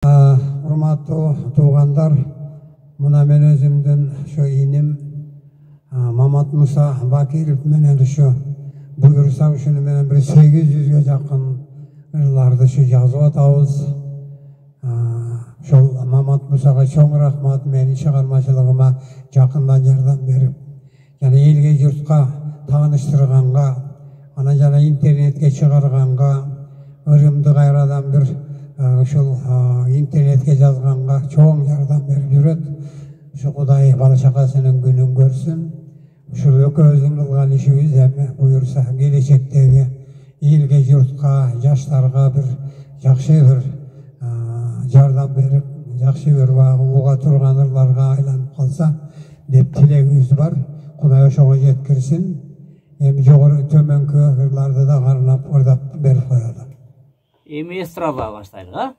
Урматтуу туугандар, мына мен өзүмдүн ошо иним Мамат Муса Бакиров менен ошо буюрса ушуну менен бир 800ге жакын ырларды ошо жазып атабыз. Ошол Мамат Мусага чоң рахмат, менин чыгармачылыгыма жакындан жардам берип, жана элге журтка тааныштырганга, анан жана интернетке чыгарганга, ырымды кайрадан бир ошол интернетке жазганга чоң жардам берип жүрөт. Ошо Кудай бала чакасынын күнүн көрсүн. Ушул экөөбүздүн кылган ишибиз эми буюрса келечектеги элге журтка, жаштарга бир жакшы бир жардам берип, жакшы бир уга турган ырларга айланып калса деп тилегибиз бар. Кудай ошого жеткирсин. Эми жогору төмөнкү ырларды да карынап ырдап берип коёлу. Эми эстрадага баштайлык, а?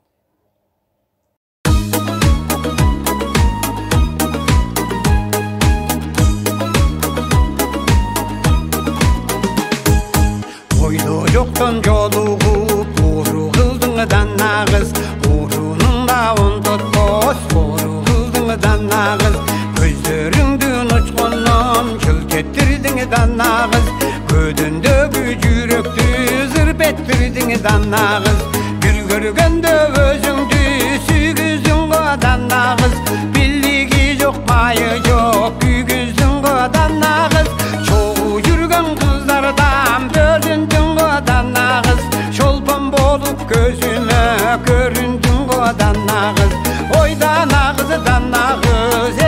Oydu жоктон жолугуп, ууру кылдың да нагыз, уурунун да онтотпос, ууру кылдың да нагыз, көздөрүңдүн учконун чылтеттирдиң да нагыз, көдүндөгү жүрөктү зырп ettирдиң да нагыз, бир көргөндө өзүңдү сүйгүздүң да нагыз, бийлиги жок, майы жок, күйгүздүң да нагыз, чогуу жүргөн кыздардан бөлүндүң да нагыз, шолпон болуп көзүмө көрүндүң да нагыз, ой да нагыз,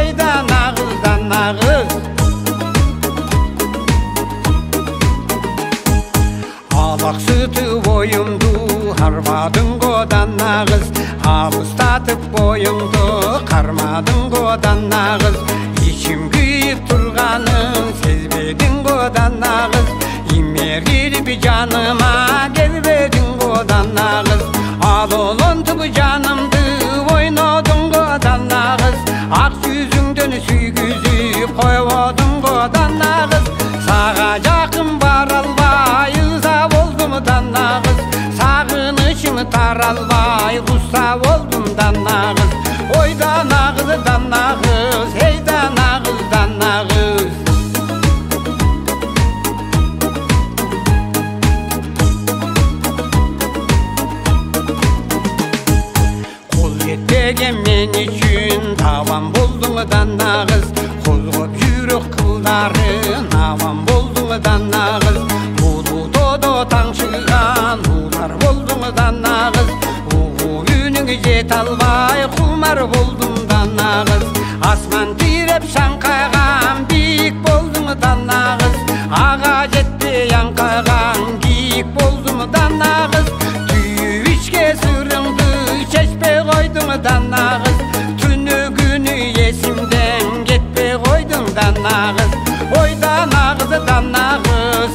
эй да нагыз. Алаксытып боюмду кармадың да нагыз, алыстатып боюңду кармадың да нагыз, ичим күйүп турганын сезбедиң да нагыз, имергилип жаныма келбедиң да нагыз, ал олонтуп жанымды ойнодуң да нагыз, ак жүзүңдөн сүйгүзүп койбодуң да нагыз, сага жакын бара албай ыза болдум да нагыз, сагынычым таралбай куса болдум да нагыз, ой да нагыз, эй да нагыз. Кол жетпеген мен үчүн табан болдуң да нагыз, козгоп жүрөк кылдарын аван болдуң да нагыз, булутодо таңшыган улар болдуң да нагыз, угуу үнүң жете албай кумар болдум да нагыз, асман тиреп шаңкайган бийик болдуң да нагыз, ага жетпей аңкайган кийик болдум да нагыз, түйүп ичке сырыңды чечпей койдуң да нагыз, түнү күнү эсимден кетпей койдуң да нагыз, ой да нагыз,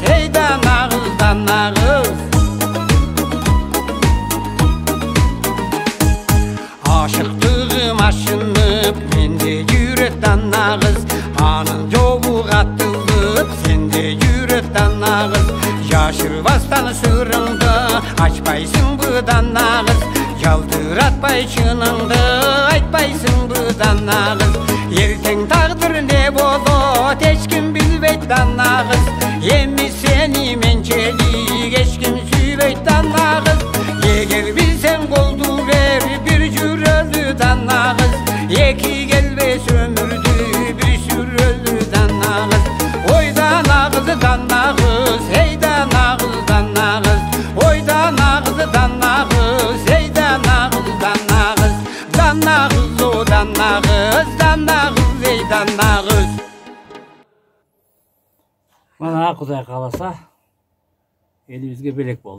эй да нагыз. Ашыктыгым ашынып менде жүрөт да нагыз, анын жобу катылып сенде жүрөт да нагыз, жашырбастан сырыңды ачпайсыңбы да нагыз, жалтыратпай чыныңды айтпайсыңбы да нагыз, эртең тагдыр не болот эч ким билбейт да нагыз, эми сени менчелик эч ким сүйбөйт да нагыз, эгер билсең колду бер бир жүрөлү да нагыз, эки келбес өмүрдү бир сүрөлү да нагыз, ой да нагыз, эй да нагыз, ой да нагыз, эй да нагыз, эй да нагыз. Мана Кудай кааласа элибизге белек болду.